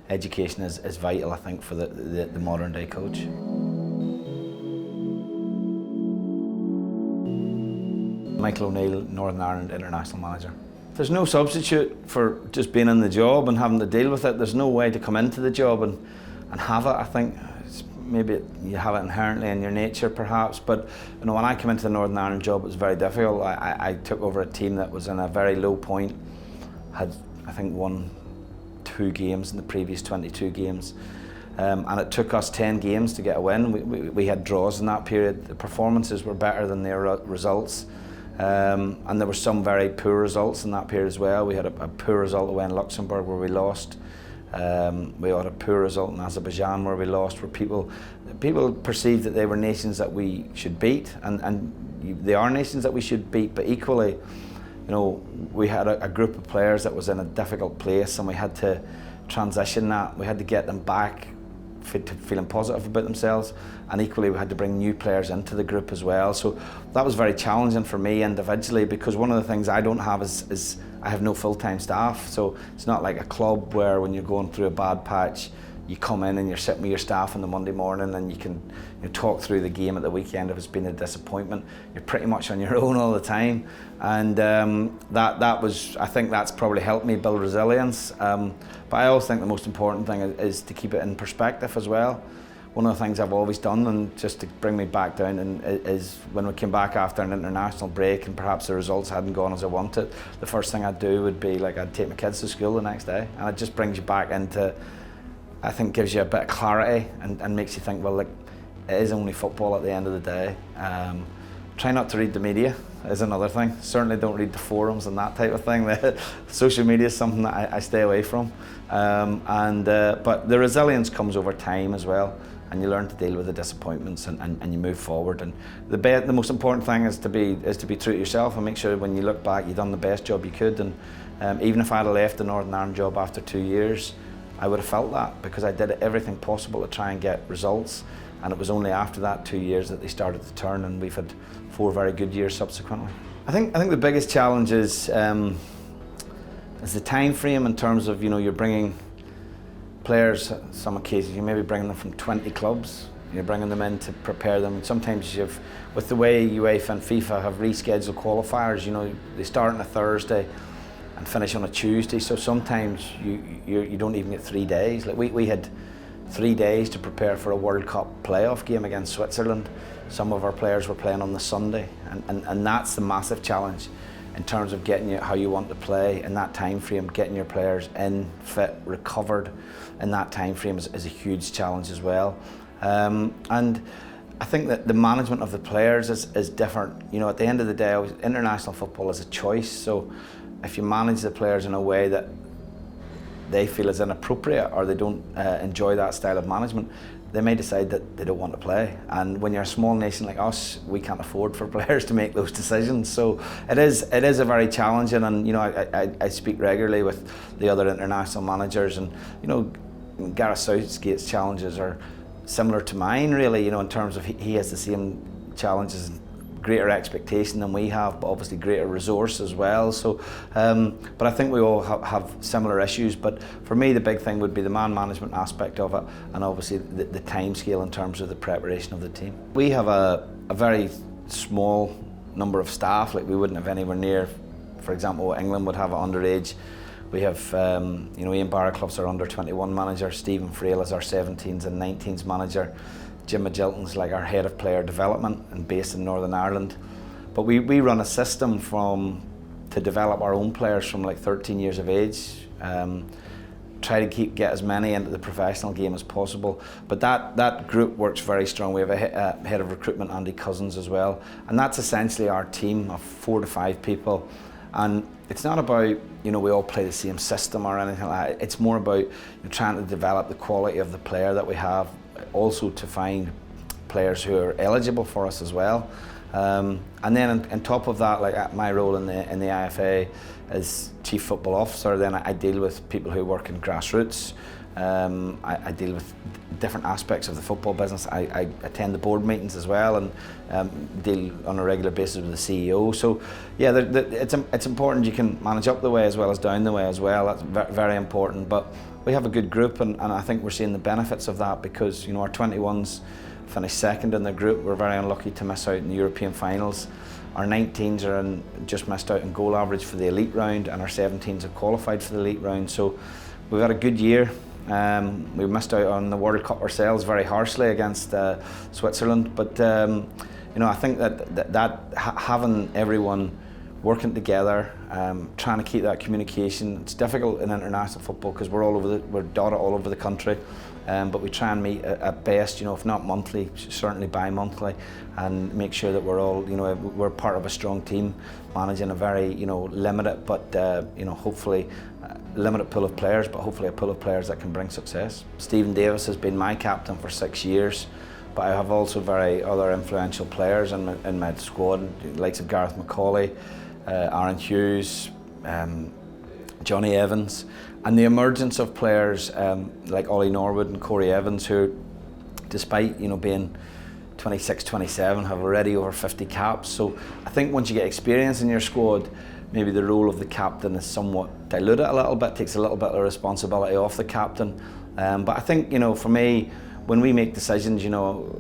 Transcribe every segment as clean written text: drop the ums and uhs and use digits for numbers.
education is vital, I think, for the modern day coach. Michael O'Neill, Northern Ireland international manager. There's no substitute for just being in the job and having to deal with it. There's no way to come into the job and have it. I think maybe you have it inherently in your nature, perhaps. But you know, when I came into the Northern Ireland job, it was very difficult. I took over a team that was in a very low point. Had, I think, won 2 games in the previous 22 games. And it took us 10 games to get a win. We had draws in that period. The performances were better than their results. And there were some very poor results in that period as well. We had a poor result away in Luxembourg where we lost. We had a poor result in Azerbaijan where we lost, where people perceived that they were nations that we should beat, and they are nations that we should beat, but equally, you know, we had a group of players that was in a difficult place, and we had to transition that. We had to get them back to feeling positive about themselves, and equally we had to bring new players into the group as well. So that was very challenging for me individually, because one of the things I don't have is I have no full-time staff. So it's not like a club where when you're going through a bad patch, you come in and you're sitting with your staff on the Monday morning and you can talk through the game at the weekend if it's been a disappointment. You're pretty much on your own all the time, and that was, I think that's probably helped me build resilience. But I also think the most important thing is to keep it in perspective as well. One of the things I've always done, and just to bring me back down, is when we came back after an international break and perhaps the results hadn't gone as I wanted, the first thing I'd do would be like I'd take my kids to school the next day, and it just brings you back into, I think, gives you a bit of clarity and makes you think, well, like, it is only football at the end of the day. Try not to read the media is another thing. Certainly don't read the forums and that type of thing. Social media is something that I stay away from. But the resilience comes over time as well, and you learn to deal with the disappointments and you move forward. And the most important thing is to be true to yourself and make sure when you look back you've done the best job you could. And even if I had left the Northern Ireland job after 2 years, I would have felt that, because I did everything possible to try and get results, and it was only after that 2 years that they started to turn, and we've had 4 very good years subsequently. I think the biggest challenge is the time frame, in terms of, you're bringing players, some occasions you may be bringing them from 20 clubs, you're bringing them in to prepare them. Sometimes with the way UEFA and FIFA have rescheduled qualifiers, they start on a Thursday and finish on a Tuesday, so sometimes you don't even get 3 days. Like we had 3 days to prepare for a World Cup playoff game against Switzerland. Some of our players were playing on the Sunday, and that's the massive challenge in terms of getting you how you want to play in that time frame. Getting your players in, fit, recovered in that time frame is a huge challenge as well. And I think that the management of the players is different. At the end of the day, international football is a choice, so if you manage the players in a way that they feel is inappropriate, or they don't enjoy that style of management, they may decide that they don't want to play. And when you're a small nation like us, we can't afford for players to make those decisions. So it is a very challenging, and I speak regularly with the other international managers, and Gareth Southgate's challenges are similar to mine, really, in terms of he has the same challenges, greater expectation than we have, but obviously greater resource as well. So, but I think we all have similar issues. But for me, the big thing would be the man management aspect of it, and obviously the time scale in terms of the preparation of the team. We have a very small number of staff. Like, we wouldn't have anywhere near, for example, what England would have at underage. We have, Ian Barraclough's our under-21 manager, Stephen Frail is our 17s and 19s manager. Jim Magilton's like our head of player development and based in Northern Ireland. But we run a system to develop our own players from like 13 years of age. Try to get as many into the professional game as possible. But that group works very strong. We have a head of recruitment, Andy Cousins, as well. And that's essentially our team of 4 to 5 people. And it's not about, we all play the same system or anything like that. It's more about trying to develop the quality of the player that we have, also to find players who are eligible for us as well. And then on top of that, like my role in the IFA as Chief Football Officer, then I deal with people who work in grassroots. I deal with different aspects of the football business. I attend the board meetings as well, and deal on a regular basis with the CEO. So yeah, it's important you can manage up the way as well as down the way as well. That's very important. But we have a good group, and I think we're seeing the benefits of that, because our 21s finished second in the group. We're very unlucky to miss out in the European finals. Our 19s just missed out in goal average for the elite round, and our 17s have qualified for the elite round. So we've had a good year. We missed out on the World Cup ourselves very harshly against Switzerland, but I think that having everyone working together, trying to keep that communication. It's difficult in international football because we're dotted all over the country, but we try and meet at best, if not monthly, certainly bi-monthly, and make sure that we're all, we're part of a strong team, managing a very, limited but hopefully limited pool of players, but hopefully a pool of players that can bring success. Stephen Davis has been my captain for 6 years. But I have also very other influential players in my squad, the likes of Gareth McCauley, Aaron Hughes, Johnny Evans, and the emergence of players like Ollie Norwood and Corey Evans, who, despite being 26, 27, have already over 50 caps. So I think once you get experience in your squad, maybe the role of the captain is somewhat diluted a little bit, takes a little bit of responsibility off the captain. But I think for me, when we make decisions,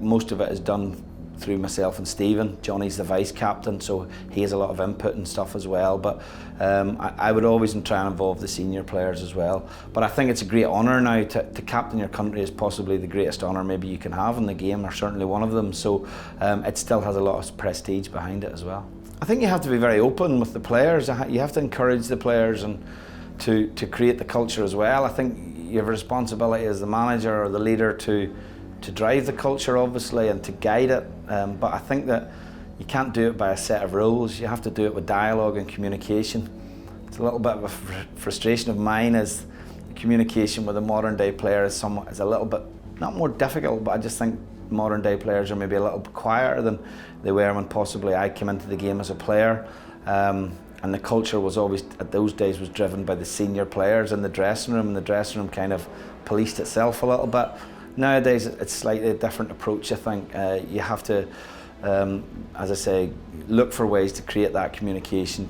most of it is done through myself and Stephen. Johnny's the vice captain, so he has a lot of input and stuff as well. But I would always try and involve the senior players as well. But I think it's a great honour now to captain your country. Is possibly the greatest honour maybe you can have in the game, or certainly one of them. So it still has a lot of prestige behind it as well. I think you have to be very open with the players. You have to encourage the players and to create the culture as well. I think you have a responsibility as the manager or the leader to drive the culture, obviously, and to guide it. But I think that you can't do it by a set of rules. You have to do it with dialogue and communication. It's a little bit of a frustration of mine, as the communication with a modern day player is a little bit, not more difficult, but I just think modern day players are maybe a little bit quieter than they were when possibly I came into the game as a player. And the culture was always, at those days, was driven by the senior players in the dressing room, and the dressing room kind of policed itself a little bit. Nowadays, it's slightly a different approach, I think. You have to, as I say, look for ways to create that communication,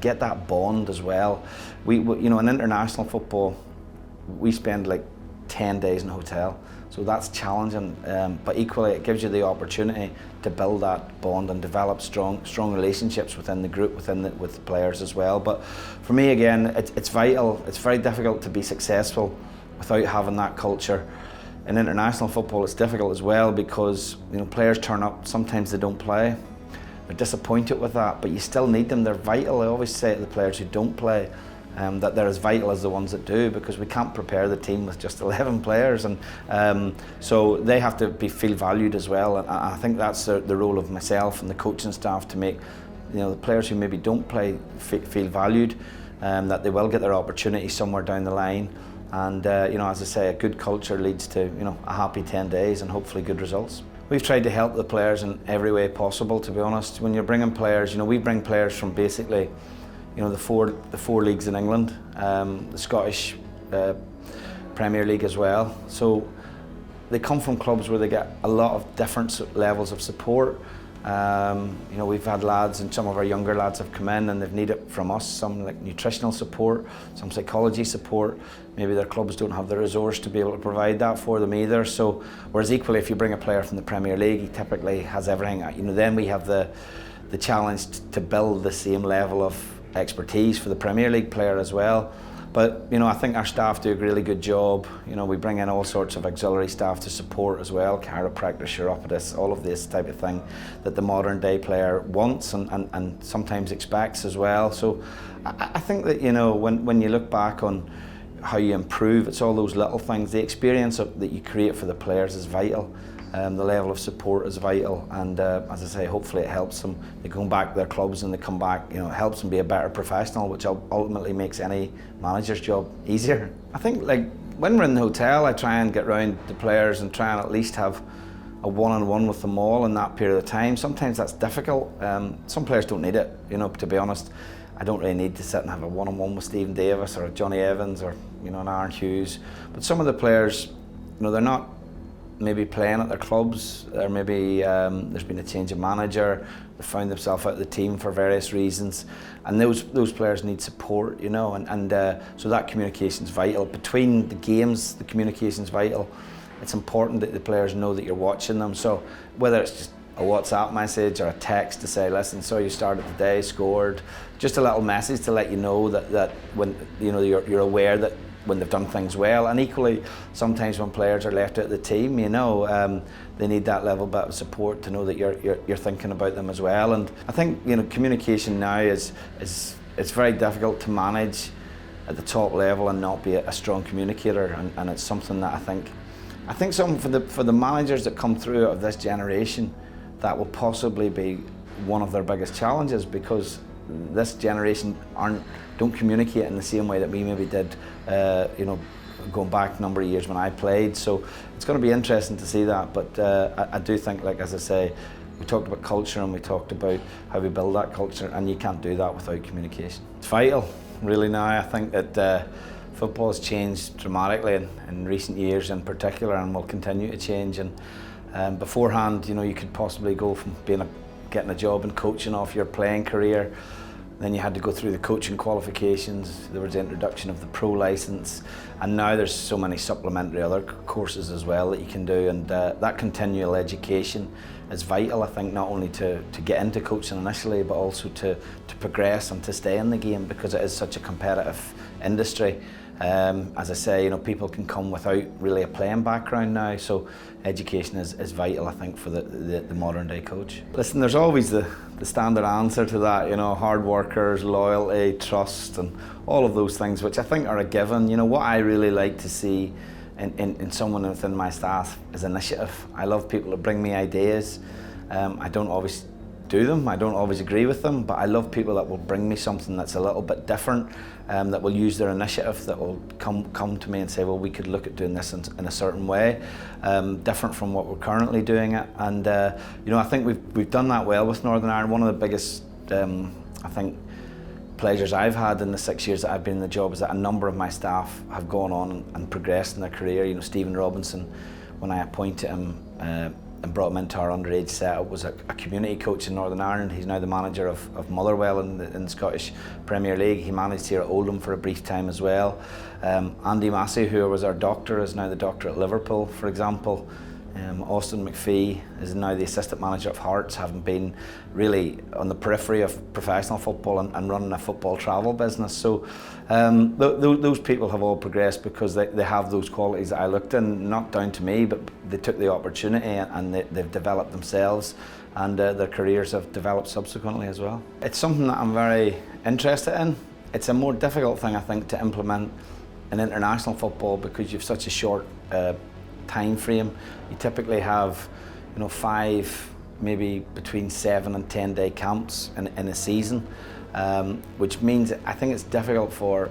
get that bond as well. In international football, we spend like 10 days in a hotel. So that's challenging, but equally it gives you the opportunity to build that bond and develop strong relationships within the group, with the players as well. But for me, again, it's vital. It's very difficult to be successful without having that culture. In international football, it's difficult as well, because players turn up, sometimes they don't play. They're disappointed with that, but you still need them. They're vital. I always say to the players who don't play, that they're as vital as the ones that do, because we can't prepare the team with just 11 players, and so they have to feel valued as well. And I think that's the role of myself and the coaching staff, to make the players who maybe don't play feel valued, that they will get their opportunity somewhere down the line. And as I say, a good culture leads to a happy 10 days and hopefully good results. We've tried to help the players in every way possible, to be honest. When you're bringing players, we bring players from basically the four leagues in England, the Scottish Premier League as well. So they come from clubs where they get a lot of different levels of support. We've had lads, and some of our younger lads have come in and they've needed from us some like nutritional support, some psychology support. Maybe their clubs don't have the resource to be able to provide that for them either. So whereas equally, if you bring a player from the Premier League, he typically has everything. Then we have the challenge to build the same level of expertise for the Premier League player as well. But I think our staff do a really good job. We bring in all sorts of auxiliary staff to support as well, chiropractors, chiropodists, all of this type of thing that the modern day player wants and sometimes expects as well. So I think that when you look back on how you improve, it's all those little things. The experience that you create for the players is vital. The level of support is vital, and as I say, hopefully it helps them. They go back to their clubs and they come back, it helps them be a better professional, which ultimately makes any manager's job easier. I think when we're in the hotel, I try and get round the players and try and at least have a one-on-one with them all in that period of time. Sometimes that's difficult. Some players don't need it, to be honest. I don't really need to sit and have a one-on-one with Stephen Davis or Johnny Evans or an Aaron Hughes. But some of the players, they're not maybe playing at their clubs, or maybe there's been a change of manager, they found themselves out of the team for various reasons, and those players need support, you know, and so that communication's vital. Between the games, the communication's vital. It's important that the players know that you're watching them, so whether it's just a WhatsApp message or a text to say, listen, so you started today, scored, just a little message to let you know that when, you know, you're aware that when they've done things well. And equally, sometimes when players are left out of the team, you know, they need that level bit of support to know that you're thinking about them as well. And I think, you know, communication now is it's very difficult to manage at the top level and not be a strong communicator, and it's something that I think something for the managers that come through of this generation, that will possibly be one of their biggest challenges, because this generation don't communicate in the same way that we maybe did, you know, going back a number of years when I played. So it's going to be interesting to see that. But I do think, like, as I say, we talked about culture and we talked about how we build that culture, and you can't do that without communication. It's vital, really. Now I think that football has changed dramatically in recent years in particular, and will continue to change. And beforehand, you know, you could possibly go from getting a job in coaching off your playing career. Then you had to go through the coaching qualifications. There was the introduction of the pro licence, and now there's so many supplementary other courses as well that you can do. And that continual education is vital, I think, not only to get into coaching initially, but also to progress and to stay in the game, because it is such a competitive industry. As I say, you know, people can come without really a playing background now, so education is vital, I think, for the modern day coach. Listen, there's always the standard answer to that, you know, hard workers, loyalty, trust, and all of those things, which I think are a given. You know, what I really like to see in someone within my staff is initiative. I love people that bring me ideas. I don't always do them, I don't always agree with them, but I love people that will bring me something that's a little bit different, that will use their initiative, that will come to me and say, well, we could look at doing this in a certain way, different from what we're currently doing it. And you know, I think we've done that well with Northern Ireland. One of the biggest, I think, pleasures I've had in the 6 years that I've been in the job is that a number of my staff have gone on and progressed in their career. You know, Stephen Robinson, when I appointed him and brought him into our underage setup, was a community coach in Northern Ireland. He's now the manager of Motherwell in the Scottish Premier League. He managed here at Oldham for a brief time as well. Andy Massey, who was our doctor, is now the doctor at Liverpool, for example. Austin McPhee is now the assistant manager of Hearts, having been really on the periphery of professional football and running a football travel business. So those people have all progressed because they have those qualities that I looked in, not down to me, but they took the opportunity and they've developed themselves, and their careers have developed subsequently as well. It's something that I'm very interested in. It's a more difficult thing, I think, to implement in international football because you've such a short time frame. You typically have, you know, 5, maybe between 7 and 10 day camps in a season, which means I think it's difficult for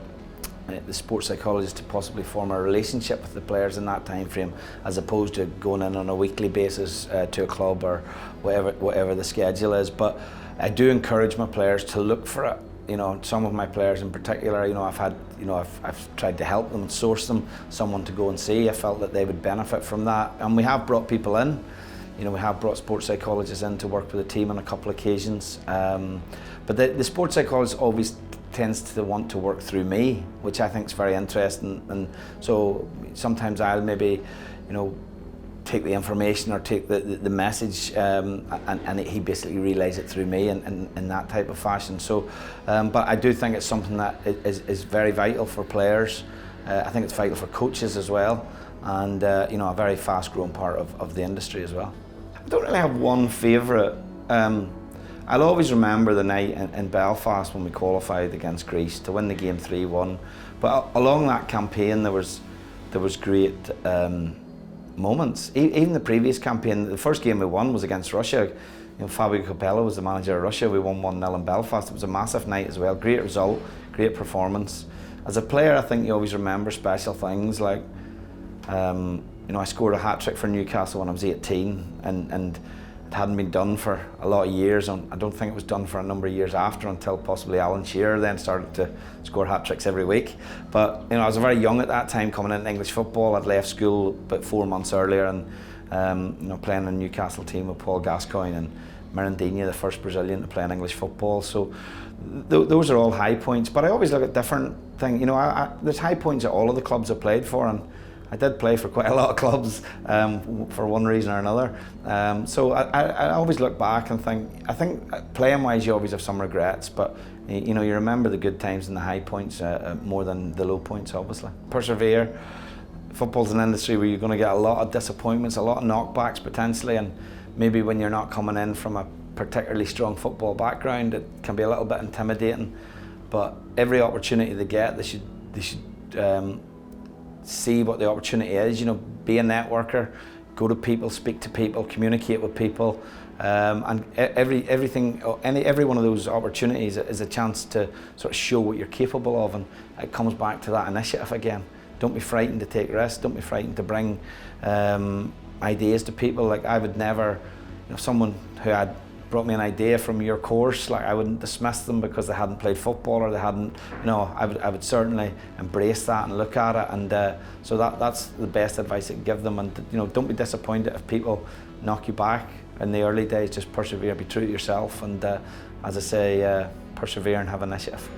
the sports psychologist to possibly form a relationship with the players in that time frame, as opposed to going in on a weekly basis to a club or whatever the schedule is. But I do encourage my players to look for it. You know, some of my players in particular, you know, I've tried to help them and source them someone to go and see. I felt that they would benefit from that, and we have brought people in. You know, we have brought sports psychologists in to work with the team on a couple of occasions. But the sports psychologist always tends to want to work through me, which I think is very interesting. And so sometimes I'll maybe, you know, take the information or take the message, and he basically relays it through me in that type of fashion. So, but I do think it's something that is very vital for players. I think it's vital for coaches as well, and you know, a very fast-growing part of the industry as well. I don't really have one favourite. I'll always remember the night in Belfast when we qualified against Greece to win the game 3-1. But along that campaign, there was great moments. Even the previous campaign, the first game we won was against Russia. You know, Fabio Capello was the manager of Russia. We won 1-0 in Belfast. It was a massive night as well. Great result, great performance. As a player, I think you always remember special things like, you know, I scored a hat-trick for Newcastle when I was 18, and it hadn't been done for a lot of years, and I don't think it was done for a number of years after, until possibly Alan Shearer then started to score hat-tricks every week. But you know, I was very young at that time coming into English football. I'd left school about 4 months earlier, and Playing in a Newcastle team with Paul Gascoigne and Mirandinha, the first Brazilian to play in English football. So those are all high points, but I always look at different things. There's high points at all of the clubs I played for, and I did play for quite a lot of clubs for one reason or another. So I always look back and I think playing wise you always have some regrets, but you remember the good times and the high points more than the low points, obviously. Persevere. Football's an industry where you're going to get a lot of disappointments, a lot of knockbacks potentially, and maybe when you're not coming in from a particularly strong football background, it can be a little bit intimidating. But every opportunity they get, they should see what the opportunity is. Be a networker, go to people, speak to people, communicate with people, and every one of those opportunities is a chance to sort of show what you're capable of, and it comes back to that initiative again. Don't be frightened to take risks. Don't be frightened to bring ideas to people. Like I would never, someone who had brought me an idea from your course, like I wouldn't dismiss them because they hadn't played football or they hadn't, I would certainly embrace that and look at it, and so that's the best advice I can give them. And don't be disappointed if people knock you back in the early days. Just persevere, be true to yourself, and as I say, persevere and have initiative.